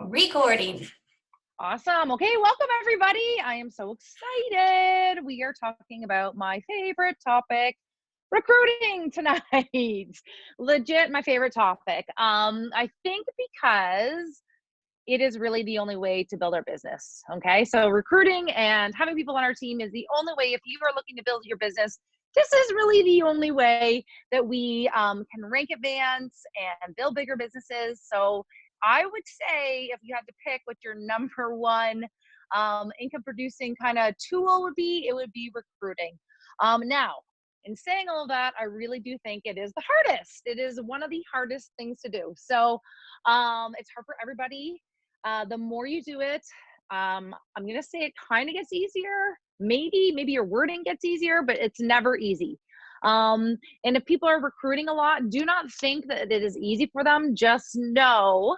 Recording. Awesome. Okay, welcome everybody. I am so excited. We are talking about my favorite topic, recruiting tonight. Legit my favorite topic. I think because it is really the only way to build our business. Okay, so recruiting and having people on our team is the only way. If you are looking to build your business, this is really the only way that we can rank advance and build bigger businesses. So I would say if you had to pick what your number one income producing kind of tool would be, it would be recruiting. Now, in saying all of that, I really do think it is the hardest. It is one of the hardest things to do. So it's hard for everybody. The more you do it, I'm gonna say it kind of gets easier. Maybe your wording gets easier, but it's never easy. And if people are recruiting a lot, do not think that it is easy for them. Just know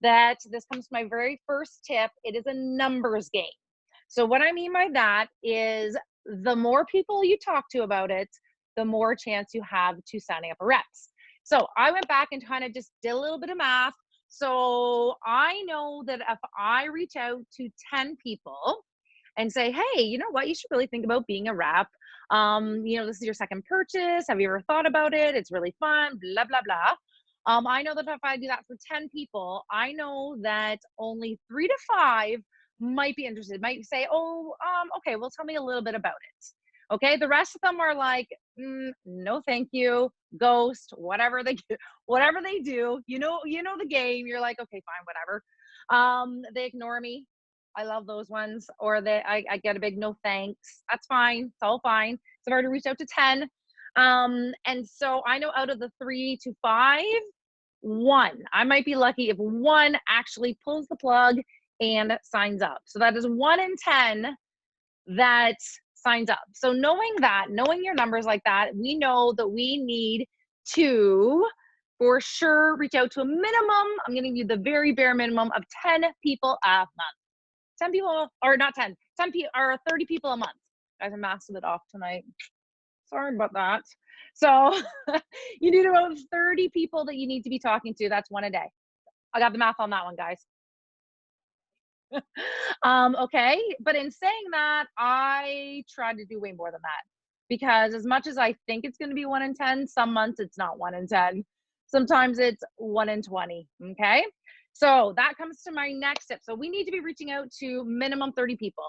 that this comes to my very first tip. It is a numbers game. So what I mean by that is the more people you talk to about it, the more chance you have to signing up a reps. So I went back and kind of just did a little bit of math. So I know that if I reach out to 10 people and say, hey, you know what, you should really think about being a rep. This is your second purchase. Have you ever thought about it? It's really fun, blah, blah, blah. I know that if I do that for 10 people, I know that only 3 to 5 might be interested, might say, oh, okay, well, tell me a little bit about it. Okay, the rest of them are like, no, thank you, ghost, whatever they do, you know the game. You're like, okay, fine, whatever. They ignore me. I love those ones. Or I get a big no thanks. That's fine. It's all fine. So I've already reached out to 10. And so I know out of the 3 to 5, I might be lucky if one actually pulls the plug and signs up. So that is 1 in 10 that signs up. So knowing your numbers like that, we know that we need to for sure reach out to a minimum. I'm going to give you the very bare minimum of 10 people a month. 10 people, or not 10 people, or 30 people a month. Guys, I'm massive it off tonight. Sorry about that. So you need about 30 people that you need to be talking to. That's 1 a day. I got the math on that one, guys. Okay. But in saying that, I try to do way more than that, because as much as I think it's going to be 1 in 10, some months it's not 1 in 10. Sometimes it's 1 in 20. Okay. So that comes to my next tip. So we need to be reaching out to minimum 30 people.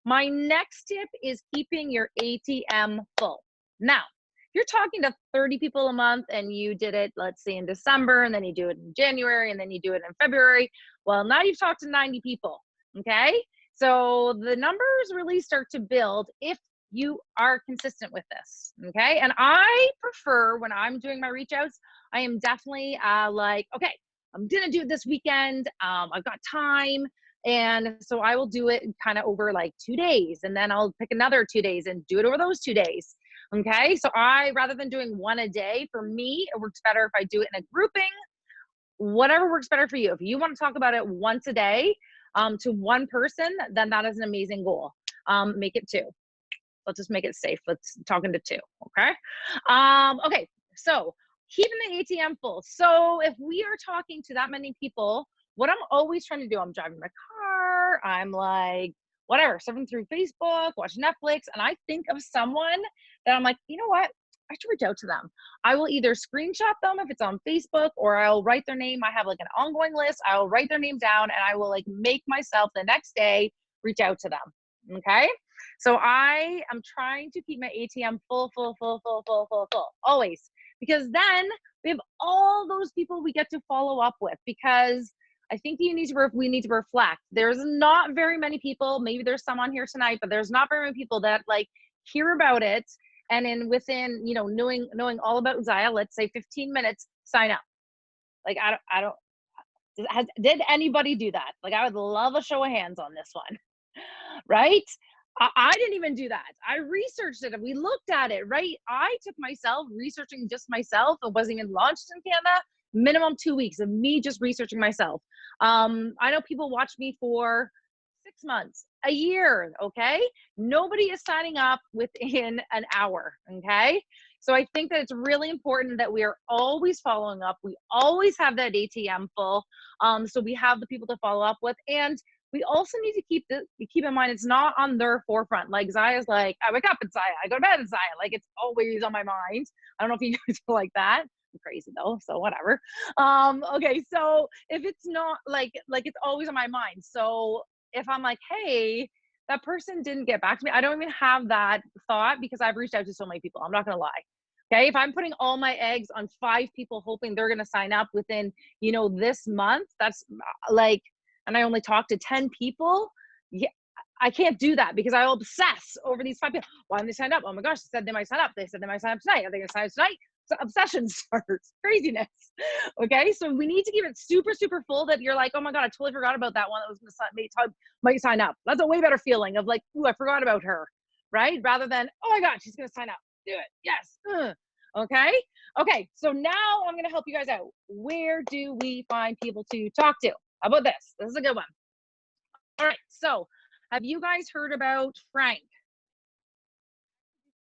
My next tip is keeping your ATM full. Now, if you're talking to 30 people a month and you did it, let's say in December, and then you do it in January, and then you do it in February, well, now you've talked to 90 people. Okay. So the numbers really start to build if you are consistent with this. Okay. And I prefer, when I'm doing my reach outs, I am definitely like, okay, I'm going to do it this weekend. I've got time. And so I will do it kind of over like 2 days, and then I'll pick another 2 days and do it over those 2 days. Okay. So rather than doing 1 a day, for me, it works better if I do it in a grouping. Whatever works better for you. If you want to talk about it once a day to one person, then that is an amazing goal. Make it 2. Let's just make it safe. Let's talking to 2. Okay. Okay. So keeping the ATM full. So if we are talking to that many people, what I'm always trying to do, I'm driving my car, I'm like, whatever, surfing through Facebook, watching Netflix, and I think of someone that I'm like, you know what? I should reach out to them. I will either screenshot them if it's on Facebook, or I'll write their name. I have like an ongoing list. I'll write their name down, and I will like make myself the next day reach out to them. Okay. So I am trying to keep my ATM full, always, because then we have all those people we get to follow up with. Because I think we need to reflect. There's not very many people, maybe there's some on here tonight, but there's not very many people that like hear about it, and within knowing all about Zaya, let's say 15 minutes, sign up. Like I don't did anybody do that? Like, I would love a show of hands on this one. Right? I didn't even do that. I researched it and we looked at it, right? I took myself researching just myself. It wasn't even launched in Canada. Minimum 2 weeks of me just researching myself. I know people watch me for 6 months, a year. Okay. Nobody is signing up within an hour. Okay. So I think that it's really important that we are always following up. We always have that ATM full. So we have the people to follow up with. And we also need to keep in mind it's not on their forefront. Like Zaya's like, I wake up and Zaya, I go to bed and Zaya. Like it's always on my mind. I don't know if you guys are like that. I'm crazy though, so whatever. Okay, so if it's not like it's always on my mind. So if I'm like, hey, that person didn't get back to me, I don't even have that thought because I've reached out to so many people. I'm not gonna lie. Okay, if I'm putting all my eggs on 5 people hoping they're gonna sign up within, this month, that's like, and I only talk to 10 people, yeah, I can't do that because I'll obsess over these 5 people. Why didn't they sign up? Oh my gosh, they said they might sign up. They said they might sign up tonight. Are they gonna sign up tonight? So obsession starts, craziness. Okay, so we need to keep it super, super full that you're like, oh my God, I totally forgot about that one that was gonna might sign up. That's a way better feeling of like, ooh, I forgot about her, right? Rather than, oh my God, she's gonna sign up. Do it. Yes. Okay. Okay. So now I'm gonna help you guys out. Where do we find people to talk to? How about this? This is a good one. All right. So have you guys heard about Frank?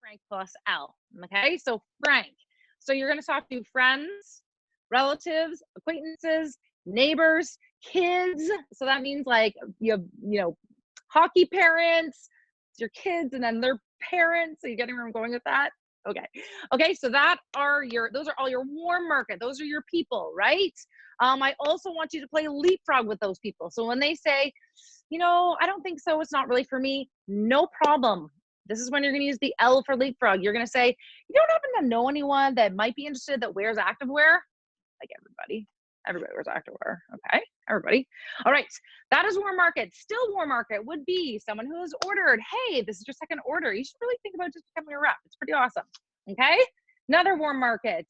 Frank plus L. Okay. So Frank. So you're going to talk to friends, relatives, acquaintances, neighbors, kids. So that means like you have, hockey parents, your kids, and then their parents. Are you getting where I'm going with that? Okay. Okay. So those are all your warm market. Those are your people, right? I also want you to play leapfrog with those people. So when they say, I don't think so, it's not really for me, no problem. This is when you're going to use the L for leapfrog. You're going to say, you don't happen to know anyone that might be interested that wears activewear? Like everybody. Everybody wears activewear. Okay. Everybody. All right. That is warm market. Still warm market would be someone who has ordered, hey, this is your second order. You should really think about just becoming a rep. It's pretty awesome. Okay. Another warm market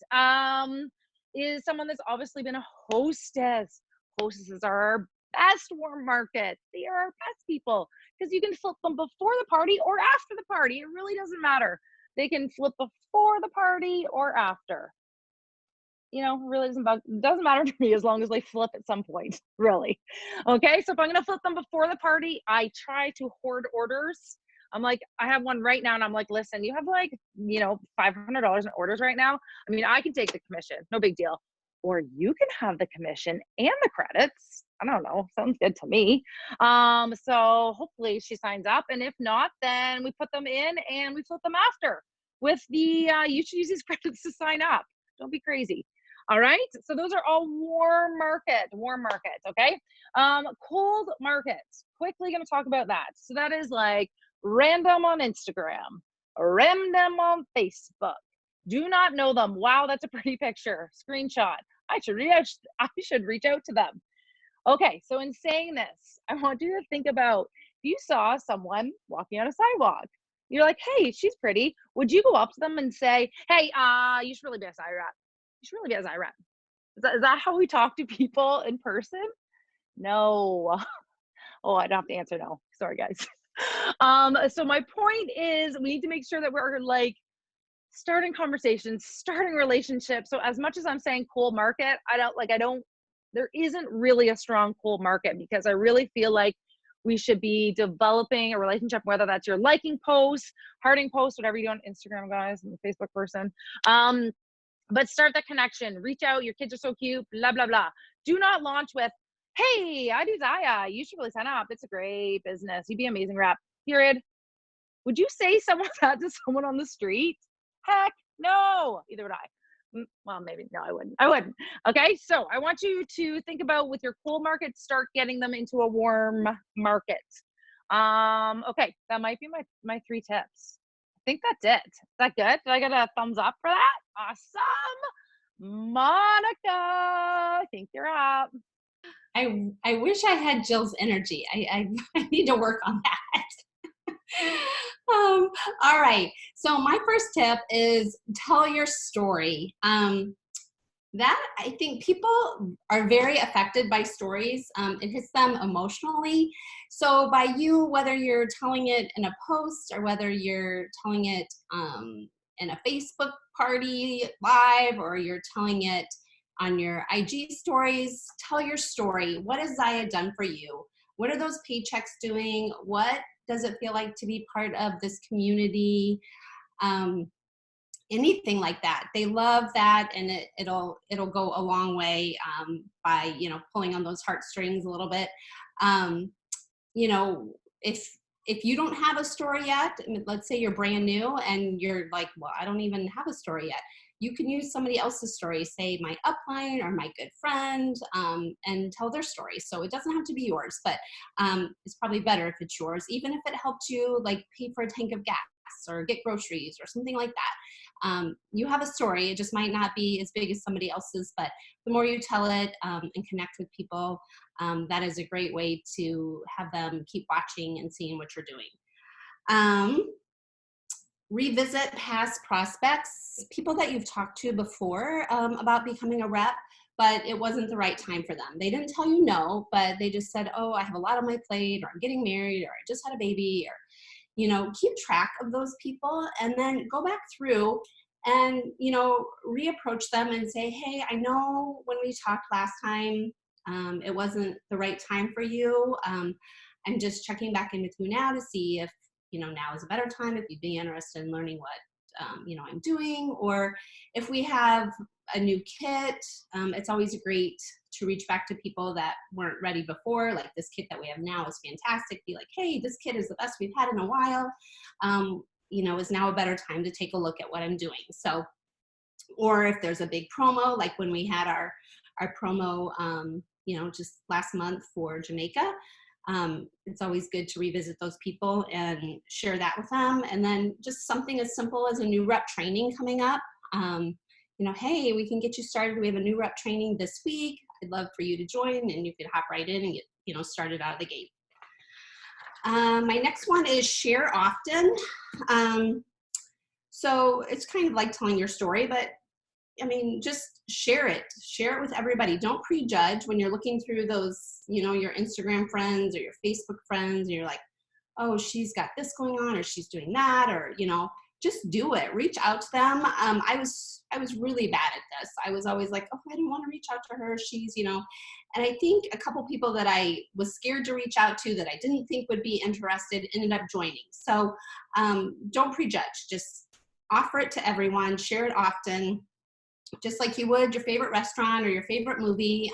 is someone that's obviously been a hostess. Hostesses are our best warm market. They are our best people because you can flip them before the party or after the party. It really doesn't matter. They can flip before the party or after. Really doesn't matter to me as long as they flip at some point, really. Okay, so if I'm going to flip them before the party, I try to hoard orders. I'm like, I have one right now, and I'm like, listen, you have like, $500 in orders right now. I mean, I can take the commission, no big deal. Or you can have the commission and the credits. I don't know, sounds good to me. So hopefully she signs up, and if not, then we put them in and we flip them after with the, you should use these credits to sign up. Don't be crazy. All right. So those are all warm markets. Okay. Cold markets. Quickly going to talk about that. So that is like random on Instagram, random on Facebook. Do not know them. Wow, that's a pretty picture. Screenshot. I should reach out to them. Okay. So in saying this, I want you to think about if you saw someone walking on a sidewalk. You're like, hey, she's pretty. Would you go up to them and say, hey, you should really be a side rep? You should really be a Zyrat. Is that how we talk to people in person? No. Oh, I don't have to answer no. Sorry, guys. So my point is we need to make sure that we're like starting conversations, starting relationships. So as much as I'm saying cool market, there isn't really a strong cool market because I really feel like we should be developing a relationship, whether that's your liking posts, hearting posts, whatever you do on Instagram, guys, and the Facebook person. But start the connection, reach out. Your kids are so cute, blah, blah, blah. Do not launch with, hey, I do Zaya. You should really sign up. It's a great business. You'd be an amazing rep, period. Would you say that to someone on the street? Heck no. Either would I. Well, maybe. No, I wouldn't. Okay. So I want you to think about with your cool market, start getting them into a warm market. Okay. That might be my 3 tips. I think that's it. Is that good? Did I get a thumbs up for that? Awesome. Monica, I think you're up. I wish I had Jill's energy. I need to work on that. All right. So my first tip is tell your story. That I think people are very affected by stories. It hits them emotionally. So by you, whether you're telling it in a post or whether you're telling it in a Facebook party live or you're telling it on your IG stories, tell your story. What has Zaya done for you? What are those paychecks doing? What does it feel like to be part of this community? anything like that. They love that, and it'll go a long way by, pulling on those heartstrings a little bit. Um, you know, if you don't have a story yet, let's say you're brand new and you're like, well, I don't even have a story yet. You can use somebody else's story, say my upline or my good friend, and tell their story. So it doesn't have to be yours, but it's probably better if it's yours, even if it helped you like pay for a tank of gas or get groceries or something like that. You have a story. It just might not be as big as somebody else's, but the more you tell it and connect with people, that is a great way to have them keep watching and seeing what you're doing. Revisit past prospects, people that you've talked to before about becoming a rep, but it wasn't the right time for them. They didn't tell you no, but they just said, oh, I have a lot on my plate, or I'm getting married, or I just had a baby, or, keep track of those people and then go back through and, reapproach them and say, hey, I know when we talked last time, it wasn't the right time for you. I'm just checking back in with you now to see if, now is a better time, if you'd be interested in learning what, I'm doing, or if we have a new kit. It's always great to reach back to people that weren't ready before, like this kit that we have now is fantastic. Be like, hey, this kit is the best we've had in a while. Is now a better time to take a look at what I'm doing. So, or if there's a big promo, like when we had our promo, just last month for Jamaica, it's always good to revisit those people and share that with them. And then just something as simple as a new rep training coming up. Hey, we can get you started. We have a new rep training this week. I'd love for you to join, and you can hop right in and get, started out of the gate. My next one is share often. So it's kind of like telling your story, but just share it with everybody. Don't prejudge when you're looking through those, your Instagram friends or your Facebook friends, and you're like, oh, she's got this going on, or she's doing that, or, just do it. Reach out to them. I was really bad at this. I was always like, oh, I don't want to reach out to her. She's, and I think a couple people that I was scared to reach out to that I didn't think would be interested ended up joining. So don't prejudge. Just offer it to everyone. Share it often, just like you would your favorite restaurant or your favorite movie.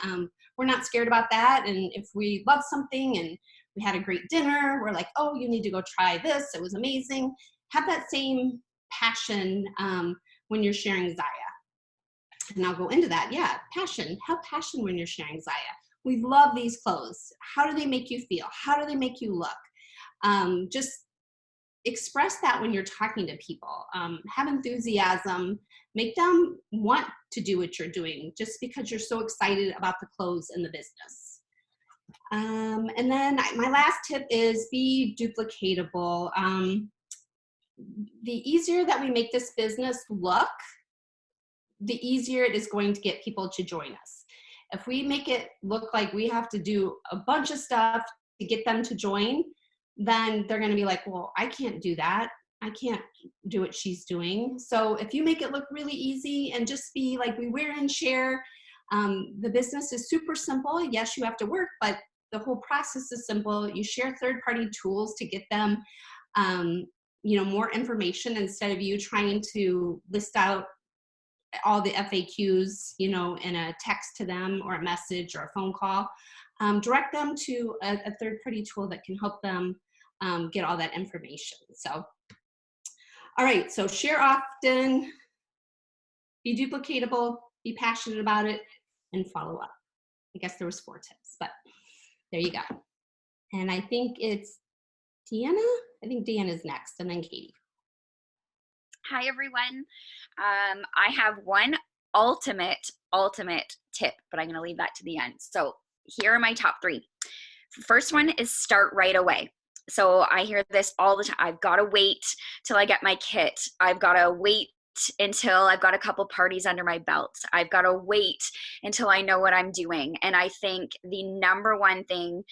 We're not scared about that. And if we love something and we had a great dinner, we're like, oh, you need to go try this. It was amazing. Have that same passion when you're sharing Zaya. And I'll go into that. Yeah, passion. Have passion when you're sharing Zaya. We love these clothes. How do they make you feel? How do they make you look? Just express that when you're talking to people. Have enthusiasm. Make them want to do what you're doing just because you're so excited about the clothes and the business. And then my last tip is be duplicatable. The easier that we make this business look, the easier it is going to get people to join us. If we make it look like we have to do a bunch of stuff to get them to join, then they're going to be like, well, I can't do that. I can't do what she's doing. So if you make it look really easy and just be like, we wear and share, the business is super simple. Yes, you have to work, but the whole process is simple. You share third-party tools to get them, more information instead of you trying to list out all the FAQs, in a text to them or a message or a phone call. Direct them to a third-party tool that can help them get all that information. So, all right, so share often, be duplicatable, be passionate about it, and follow up. I guess there was 4 tips, but there you go. And I think it's Deanna. I think Deanna's next, and then Katie. Hi, everyone. I have one ultimate tip, but I'm going to leave that to the end. So here are my top 3. First one is start right away. So I hear this all the time. I've got to wait till I get my kit. I've got to wait until I've got a couple parties under my belt. I've got to wait until I know what I'm doing. And I think the number one thing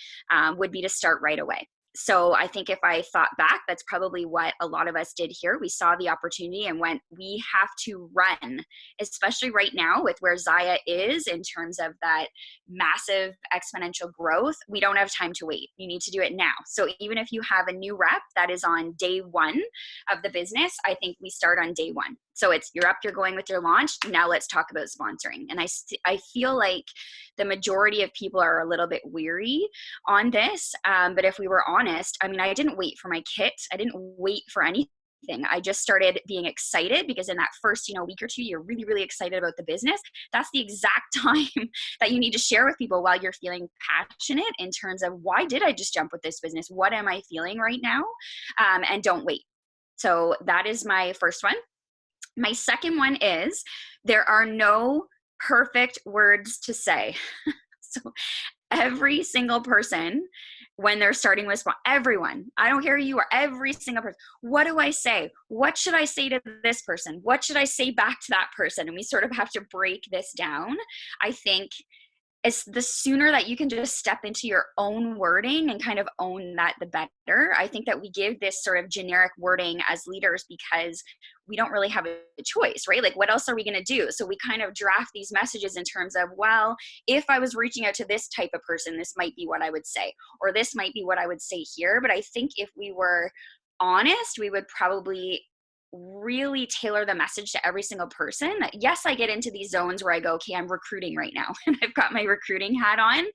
would be to start right away. So I think if I thought back, that's probably what a lot of us did here. We saw the opportunity and went, we have to run, especially right now with where Zaya is in terms of that massive exponential growth. We don't have time to wait. You need to do it now. So even if you have a new rep that is on day 1 of the business, I think we start on day 1. So it's, you're up, you're going with your launch. Now let's talk about sponsoring. And I feel like the majority of people are a little bit weary on this. But if we were honest, I mean, I didn't wait for my kit. I didn't wait for anything. I just started being excited because in that first, week or two, you're really, really excited about the business. That's the exact time that you need to share with people while you're feeling passionate in terms of, why did I just jump with this business? What am I feeling right now? And don't wait. So that is my first one. My second one is, there are no perfect words to say. So every single person, when they're starting with everyone, I don't care who you are, every single person, what do I say? What should I say to this person? What should I say back to that person? And we sort of have to break this down. I think it's the sooner that you can just step into your own wording and kind of own that, the better. I think that we give this sort of generic wording as leaders because we don't really have a choice, right? Like, what else are we going to do? So we kind of draft these messages in terms of, well, if I was reaching out to this type of person, this might be what I would say, or this might be what I would say here. But I think if we were honest, we would probably really tailor the message to every single person. That, yes, I get into these zones where I go, okay, I'm recruiting right now and I've got my recruiting hat on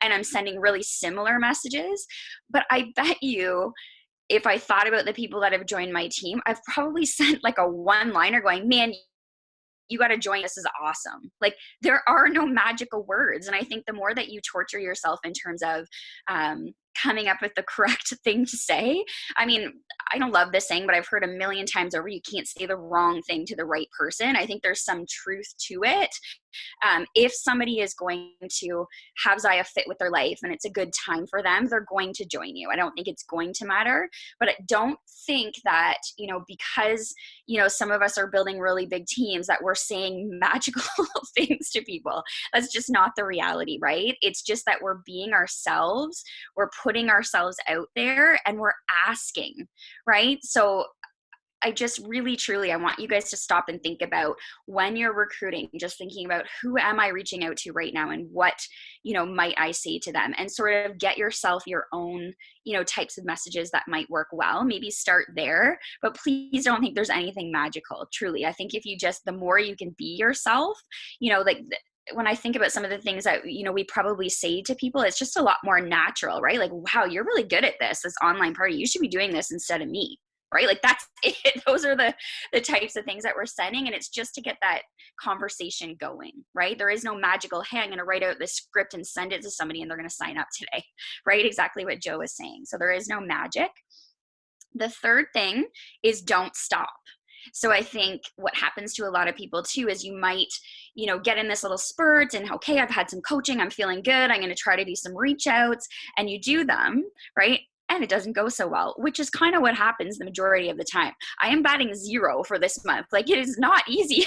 and I'm sending really similar messages. But I bet you, if I thought about the people that have joined my team, I've probably sent like a one-liner going, man, you got to join. This is awesome. Like, there are no magical words. And I think the more that you torture yourself in terms of coming up with the correct thing to say, I mean, I don't love this saying, but I've heard a million times over, you can't say the wrong thing to the right person. I think there's some truth to it. If somebody is going to have Zaya fit with their life and it's a good time for them, they're going to join you. I don't think it's going to matter, but I don't think that, because, some of us are building really big teams, that we're saying magical things to people. That's just not the reality, right? It's just that we're being ourselves. We're putting ourselves out there and we're asking, right? So I just really, truly, I want you guys to stop and think about, when you're recruiting, just thinking about, who am I reaching out to right now and what, might I say to them, and sort of get yourself your own, types of messages that might work well. Maybe start there, but please don't think there's anything magical. Truly, I think if you just, the more you can be yourself, like, when I think about some of the things that, we probably say to people, it's just a lot more natural, right? Like, wow, you're really good at this online party. You should be doing this instead of me. Right? Like, that's it. Those are the types of things that we're sending. And it's just to get that conversation going, right? There is no magical, hey, I'm going to write out this script and send it to somebody and they're going to sign up today, right? Exactly what Joe was saying. So there is no magic. The third thing is, don't stop. So I think what happens to a lot of people too is, you might, get in this little spurt and, okay, I've had some coaching, I'm feeling good, I'm going to try to do some reach outs, and you do them, right? And it doesn't go so well, which is kind of what happens the majority of the time. I am batting 0 for this month. Like, it is not easy.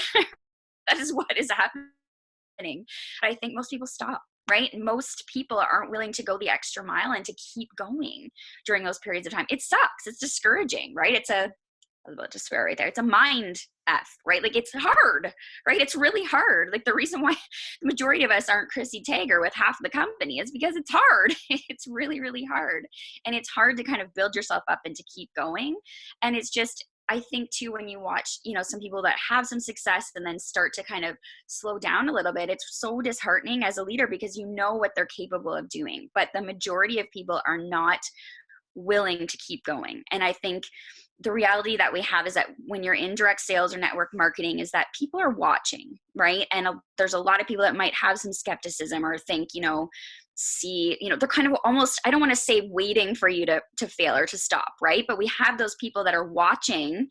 That is what is happening. But I think most people stop, right? Most people aren't willing to go the extra mile and to keep going during those periods of time. It sucks. It's discouraging, right? I was about to swear right there. It's a mind F, right? Like, it's hard, right? It's really hard. Like, the reason why the majority of us aren't Chrissy Teiger with half the company is because it's hard. It's really, really hard. And it's hard to kind of build yourself up and to keep going. And it's just, I think too, when you watch, some people that have some success and then start to kind of slow down a little bit, it's so disheartening as a leader because you know what they're capable of doing. But the majority of people are not willing to keep going. And I think the reality that we have is that when you're in direct sales or network marketing, is that people are watching, right? And there's a lot of people that might have some skepticism or think, see, they're kind of almost, I don't want to say waiting for you to fail or to stop, right? But we have those people that are watching,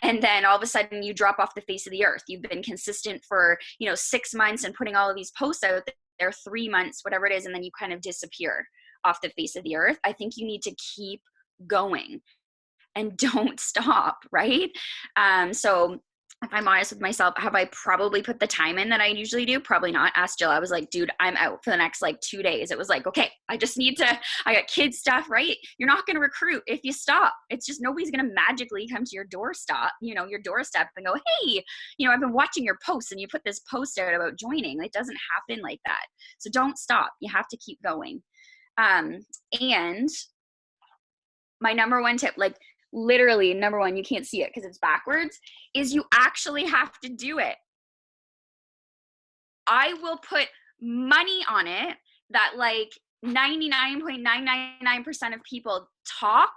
and then all of a sudden you drop off the face of the earth. You've been consistent for, 6 months and putting all of these posts out there, 3 months, whatever it is, and then you kind of disappear off the face of the earth. I think you need to keep going and don't stop, right? So if I'm honest with myself, have I probably put the time in that I usually do? Probably not. Ask Jill. I was like, dude, I'm out for the next 2 days. It was like, okay, I got kids stuff, right? You're not going to recruit if you stop. It's just, nobody's going to magically come to your doorstep, your doorstep and go, hey, I've been watching your posts and you put this post out about joining. It doesn't happen like that. So don't stop. You have to keep going. And my number one tip, literally, number one, you can't see it because it's backwards, is you actually have to do it. I will put money on it that like 99.999% of people talk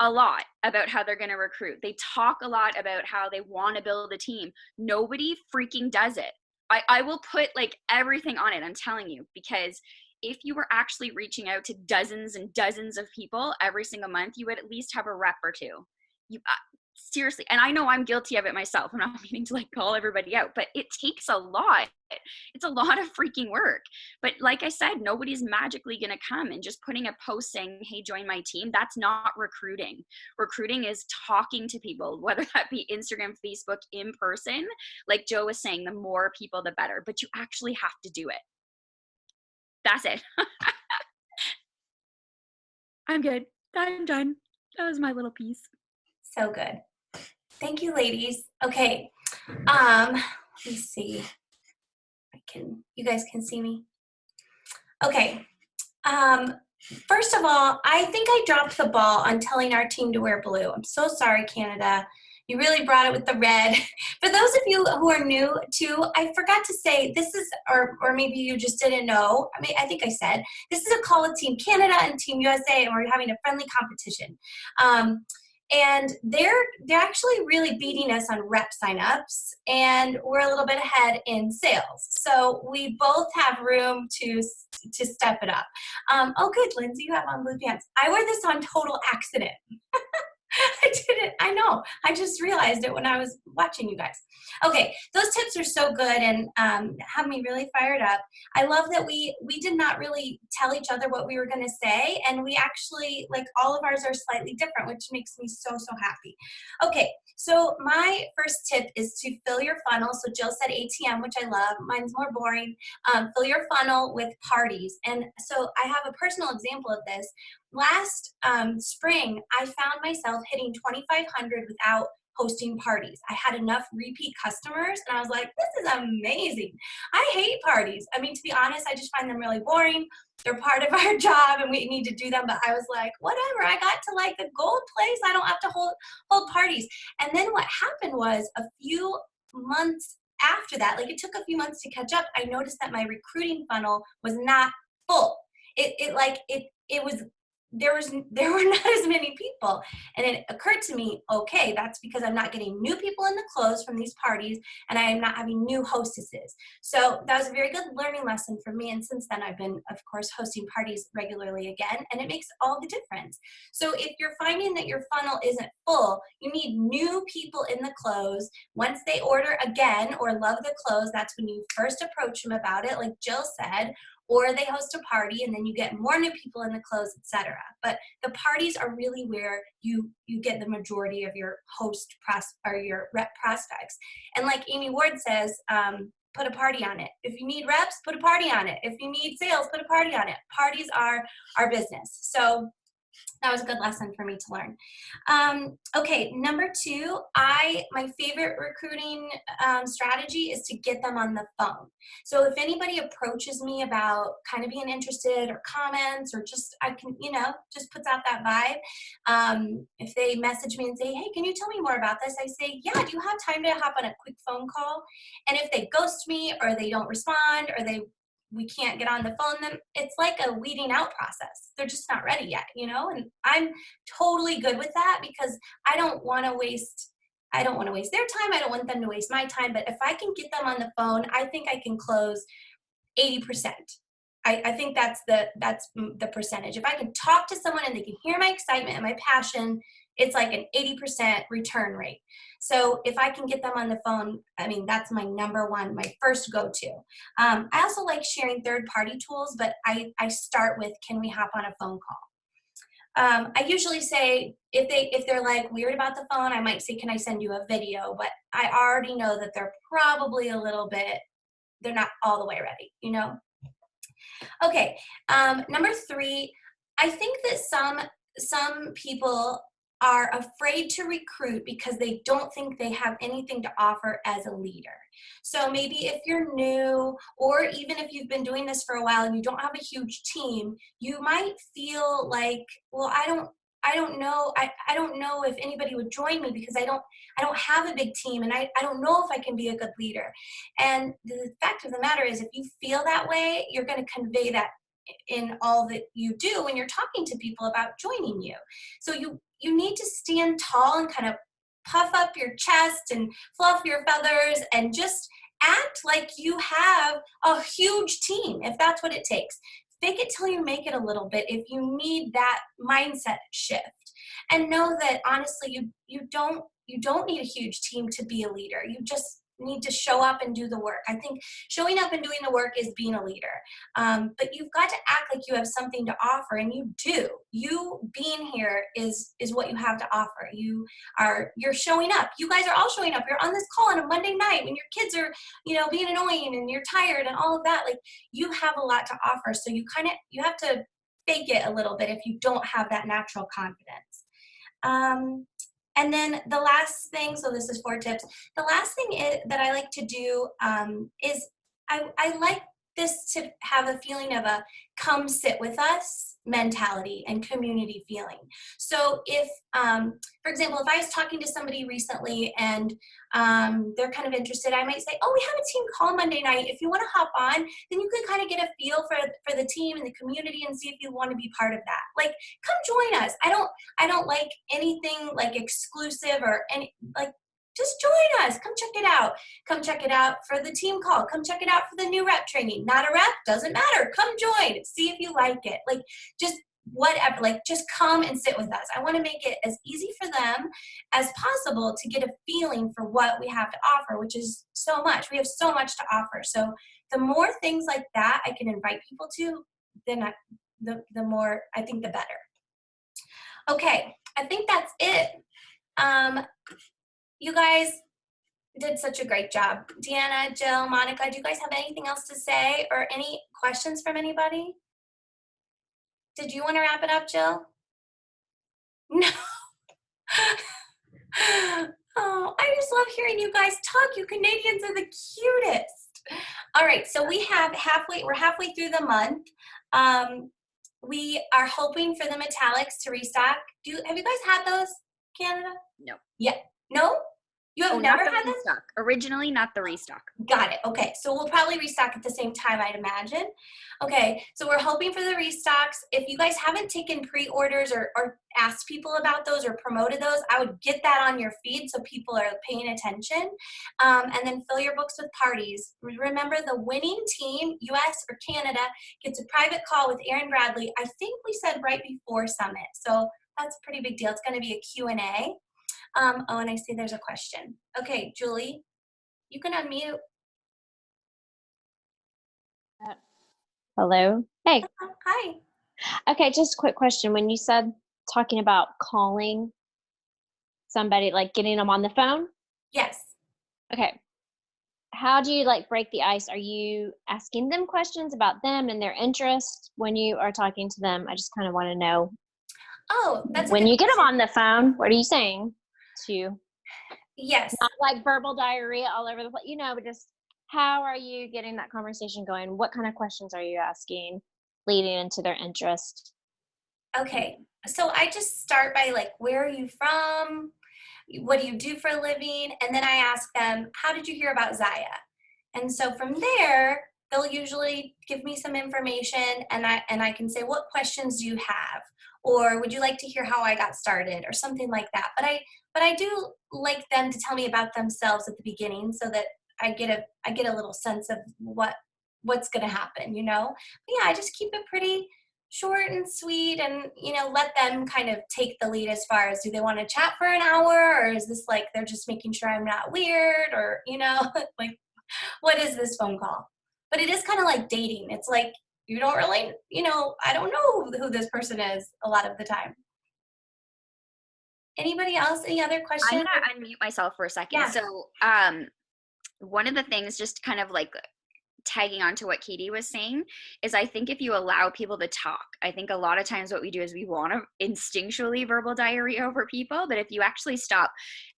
a lot about how they're going to recruit. They talk a lot about how they want to build a team. Nobody freaking does it. I will put like everything on it, I'm telling you, because if you were actually reaching out to dozens and dozens of people every single month, you would at least have a rep or two. You seriously, and I know I'm guilty of it myself. I'm not meaning to like call everybody out, but it takes a lot. It's a lot of freaking work. But like I said, nobody's magically going to come and just putting a post saying, hey, join my team. That's not recruiting. Recruiting is talking to people, whether that be Instagram, Facebook, in person. Like Joe was saying, the more people, the better. But you actually have to do it. That's it. I'm good. I'm done. That was my little piece. So good. Thank you, ladies. Okay. Let me see. You guys can see me? Okay. First of all, I think I dropped the ball on telling our team to wear blue. I'm so sorry, Canada. You really brought it with the red. For those of you who are new too, I forgot to say this is, or maybe you just didn't know. I mean, I think I said, this is a call with Team Canada and Team USA, and we're having a friendly competition. And they're actually really beating us on rep signups, and we're a little bit ahead in sales. So we both have room to step it up. Oh, good, Lindsay, you have on blue pants. I wore this on total accident. I didn't. I know. I just realized it when I was watching you guys. Okay, those tips are so good and have me really fired up. I love that we did not really tell each other what we were going to say, and we actually, like, all of ours are slightly different, which makes me so happy. Okay, so my first tip is to fill your funnel. So Jill said ATM, which I love. Mine's more boring. Fill your funnel with parties. And so I have a personal example of this. Last spring, I found myself hitting 2,500 without hosting parties. I had enough repeat customers, and I was like, this is amazing. I hate parties. I mean, to be honest, I just find them really boring. They're part of our job, and we need to do them. But I was like, whatever. I got to like the gold place. I don't have to hold parties. And then what happened was a few months after that, like it took a few months to catch up, I noticed that my recruiting funnel was not full. There were not as many people, and it occurred to me, okay, that's because I'm not getting new people in the close from these parties, and I am not having new hostesses. So that was a very good learning lesson for me, and since then I've been, of course, hosting parties regularly again, and it makes all the difference. So if you're finding that your funnel isn't full, you need new people in the close. Once they order again or love the close, that's when you first approach them about it, like Jill said, or they host a party and then you get more new people in the close, etc. But the parties are really where you get the majority of your your rep prospects. And like Amy Ward says, put a party on it. If you need reps, put a party on it. If you need sales, put a party on it. Parties are our business. So that was a good lesson for me to learn. Okay, number two, my favorite recruiting strategy is to get them on the phone. So if anybody approaches me about kind of being interested or comments or just, just puts out that vibe. If they message me and say, hey, can you tell me more about this? I say, yeah, do you have time to hop on a quick phone call? And if they ghost me or they don't respond or we can't get on the phone, then it's like a weeding out process. They're just not ready yet, and I'm totally good with that because I don't want to waste their time. I don't want them to waste my time. But if I can get them on the phone, I think I can close 80%. I think that's the percentage. If I can talk to someone and they can hear my excitement and my passion, it's like an 80% return rate. So if I can get them on the phone, I mean, that's my number one, my first go-to. I also like sharing third-party tools, but I start with, can we hop on a phone call? I usually say, if they're like weird about the phone, I might say, can I send you a video? But I already know that they're probably they're not all the way ready, Okay, number three, I think that some people are afraid to recruit because they don't think they have anything to offer as a leader. So maybe if you're new, or even if you've been doing this for a while and you don't have a huge team, you might feel like, well, I I don't know. I don't know if anybody would join me because I don't have a big team, and I don't know if I can be a good leader. And the fact of the matter is, if you feel that way, you're going to convey that in all that you do when you're talking to people about joining you. So you need to stand tall and kind of puff up your chest and fluff your feathers and just act like you have a huge team if that's what it takes. Fake it till you make it a little bit if you need that mindset shift. And know that honestly, you don't need a huge team to be a leader. You just need to show up and do the work. I think showing up and doing the work is being a leader. But you've got to act like you have something to offer, and you do. You being here is what you have to offer. You're showing up. You guys are all showing up. You're on this call on a Monday night when your kids are, being annoying and you're tired and all of that. Like, you have a lot to offer. So you have to fake it a little bit if you don't have that natural confidence. And then the last thing, so this is 4 tips. The last thing that I like to do is I like this to have a feeling of a come sit with us mentality and community feeling. So if, for example, if I was talking to somebody recently and they're kind of interested, I might say, oh, we have a team call Monday night. If you want to hop on, then you can kind of get a feel for the team and the community and see if you want to be part of that. Like, come join us. I don't like anything like exclusive or any, like, just join us. Come check it out. Come check it out for the team call. Come check it out for the new rep training. Not a rep, doesn't matter. Come join. See if you like it. Like, just whatever. Like, just come and sit with us. I want to make it as easy for them as possible to get a feeling for what we have to offer, which is so much. We have so much to offer. So the more things like that I can invite people to, then the more, I think, the better. Okay, I think that's it. You guys did such a great job. Deanna, Jill, Monica, do you guys have anything else to say or any questions from anybody? Did you want to wrap it up, Jill? No. Oh, I just love hearing you guys talk. You Canadians are the cutest. All right, so we're halfway through the month. We are hoping for the metallics to restock. Have you guys had those, Canada? No. Yeah. No? You have never had this? Restock. Originally, not the restock. Got it. Okay. So we'll probably restock at the same time, I'd imagine. Okay. So we're hoping for the restocks. If you guys haven't taken pre-orders or asked people about those or promoted those, I would get that on your feed so people are paying attention. And then fill your books with parties. Remember, the winning team, US or Canada, gets a private call with Erin Bradley. I think we said right before Summit. So that's a pretty big deal. It's going to be a Q&A. And I see there's a question. Okay, Julie, you can unmute. Hello. Hey. Hi. Okay, just a quick question. When you said talking about calling somebody, like getting them on the phone? Yes. Okay. How do you like break the ice? Are you asking them questions about them and their interests when you are talking to them? I just kind of want to know. Oh, that's when you get them on the phone, what are you saying to? Yes. Not like verbal diarrhea all over the place, but just how are you getting that conversation going? What kind of questions are you asking, leading into their interest? Okay. So I just start by like, where are you from? What do you do for a living? And then I ask them, how did you hear about Zaya? And so from there, they'll usually give me some information, and I can say, what questions do you have? Or would you like to hear how I got started, or something like that. But I do like them to tell me about themselves at the beginning so that I get a little sense of what's going to happen, But yeah, I just keep it pretty short and sweet, and let them kind of take the lead as far as, do they want to chat for an hour, or is this like they're just making sure I'm not weird, or like, what is this phone call? But it is kind of like dating. It's like you don't really, I don't know who this person is a lot of the time. Anybody else? Any other questions? I'm gonna unmute myself for a second. Yeah. So one of the things, just kind of like tagging on to what Katie was saying, is I think if you allow people to talk, I think a lot of times what we do is we want to instinctually verbal diarrhea over people. But if you actually stop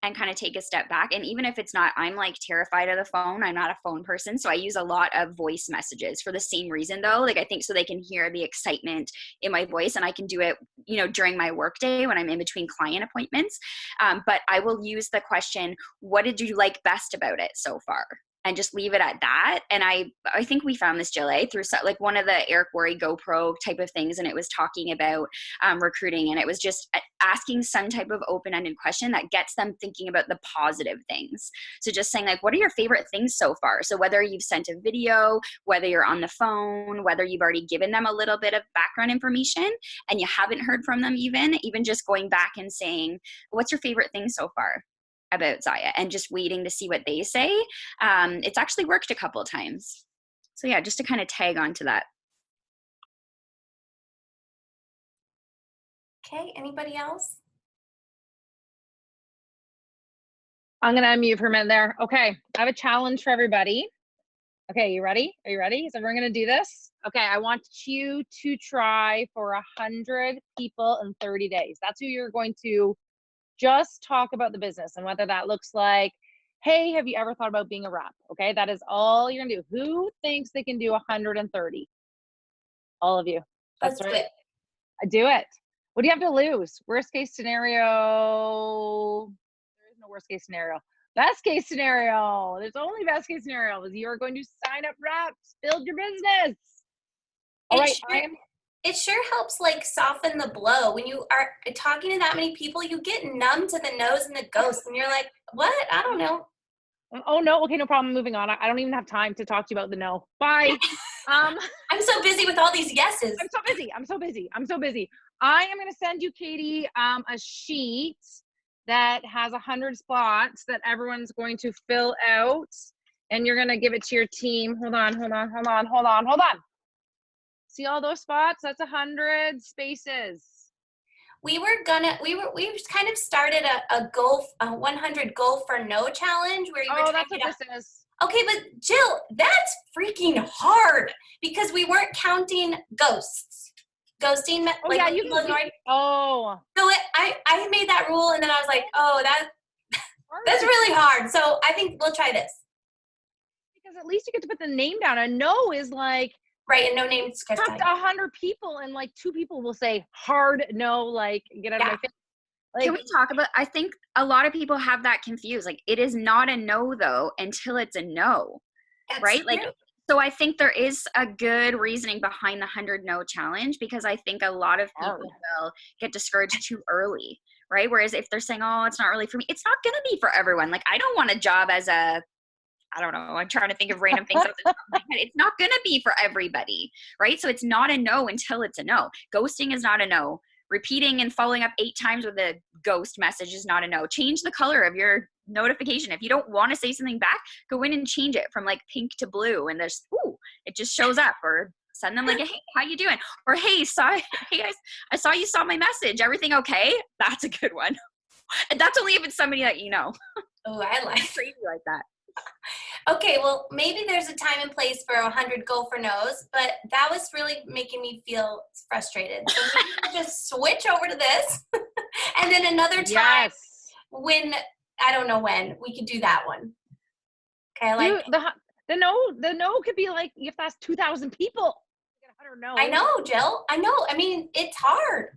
and kind of take a step back, and even if it's not, I'm like terrified of the phone. I'm not a phone person. So I use a lot of voice messages for the same reason though. Like I think so they can hear the excitement in my voice, and I can do it, you know, during my workday when I'm in between client appointments. But I will use the question, what did you like best about it so far? And just leave it at that. And I think we found this, Jill, through like one of the Eric Worre GoPro type of things. And it was talking about recruiting. And it was just asking some type of open-ended question that gets them thinking about the positive things. So just saying like, what are your favorite things so far? So whether you've sent a video, whether you're on the phone, whether you've already given them a little bit of background information and you haven't heard from them even just going back and saying, what's your favorite thing so far about Zaya, and just waiting to see what they say. It's actually worked a couple of times. So yeah, just to kind of tag on to that. Okay, anybody else? I'm going to unmute for a minute there. Okay, I have a challenge for everybody. Okay, you ready? Are you ready? Is everyone going to do this? Okay, I want you to try for 100 people in 30 days. That's who you're going to just talk about the business, and whether that looks like, hey, have you ever thought about being a rep? Okay, that is all you're gonna do. Who thinks they can do 130? All of you. That's Let's right. Do it. What do you have to lose? Worst case scenario. There is no worst case scenario. Best case scenario. There's only best case scenario. Is you're going to sign up reps, build your business. All right, it sure helps like soften the blow. When you are talking to that many people, you get numb to the no's and the ghosts, and you're like, what? I don't know. Oh no, okay, no problem. Moving on. I don't even have time to talk to you about the no. Bye. I'm so busy with all these yeses. I'm so busy. I am gonna send you, Katie, a sheet that has 100 spots that everyone's going to fill out, and you're gonna give it to your team. Hold on. See all those spots? That's 100 spaces. We kind of started a 100 goal for no challenge where you were trying that's to what this is. Okay, but Jill, that's freaking hard because we weren't counting ghosts. Ghosting, Oh like yeah, when you people ignored. Oh. So I made that rule, and then I was like, oh, that's really hard. So I think we'll try this. Because at least you get to put the name down. A no is like, right, and no names. Talk to 100 people, and like 2 people will say hard no, like get out of my face. Like, can we talk about, I think a lot of people have that confused. Like it is not a no though until it's a no. That's right? True. Like, so I think there is a good reasoning behind the 100 no challenge, because I think a lot of people will get discouraged too early, right? Whereas if they're saying, oh, it's not really for me, it's not going to be for everyone. Like I don't want a job as I don't know, I'm trying to think of random things. It's not going to be for everybody, right? So it's not a no until it's a no. Ghosting is not a no. Repeating and following up 8 times with a ghost message is not a no. Change the color of your notification. If you don't want to say something back, go in and change it from like pink to blue, and there's, it just shows up. Or send them like, hey, how you doing? Or hey, I saw you saw my message. Everything okay? That's a good one. And that's only if it's somebody that you know. Oh, I like crazy like that. Okay, well, maybe there's a time and place for 100 go for no's, but that was really making me feel frustrated. So maybe we'll just switch over to this. And then another time when, I don't know when, we could do that one. Okay, like the no could be like, you have to ask 2,000 people. I know, Jill. I know. I mean, it's hard.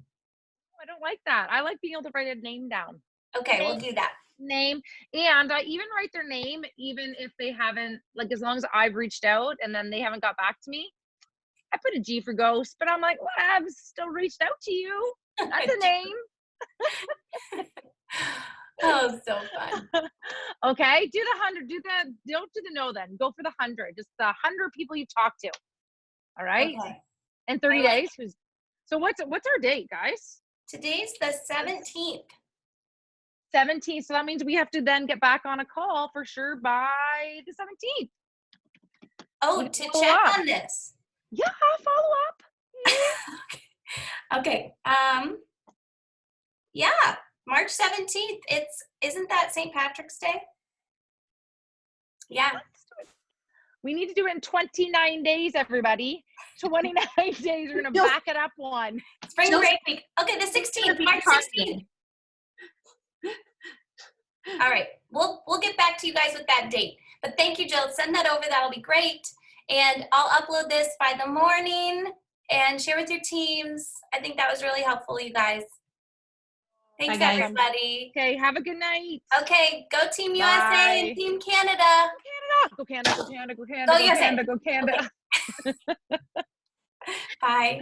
I don't like that. I like being able to write a name down. Okay, we'll do that. Name, and I even write their name even if they haven't, like as long as I've reached out and then they haven't got back to me. I put a G for ghost, but I'm like, well, I've still reached out to you. That's a name. Oh, so fun. Okay, do the 100. Don't do the no then. Go for the 100. Just the 100 people you talk to. All right. Okay. In 30 days. So what's our date, guys? Today's the 17th. 17th. So that means we have to then get back on a call for sure by the 17th. Oh, to check on this. Yeah, follow up. Okay. Yeah, March 17th. Isn't that St. Patrick's Day? Yeah. We need to do it in 29 days, everybody. 29 days. We're going to back it up one. Spring Jill's- break week. Okay, the 16th, be March Carson. 16th. All right, we'll get back to you guys with that date. But thank you, Jill. Send that over. That'll be great. And I'll upload this by the morning and share with your teams. I think that was really helpful, you guys. Thanks, Bye, guys. everybody. Okay, have a good night. Okay, go Team USA Bye. and Team Canada. Go Canada, go Canada, go Canada, Go go USA. Canada, go Canada. Bye.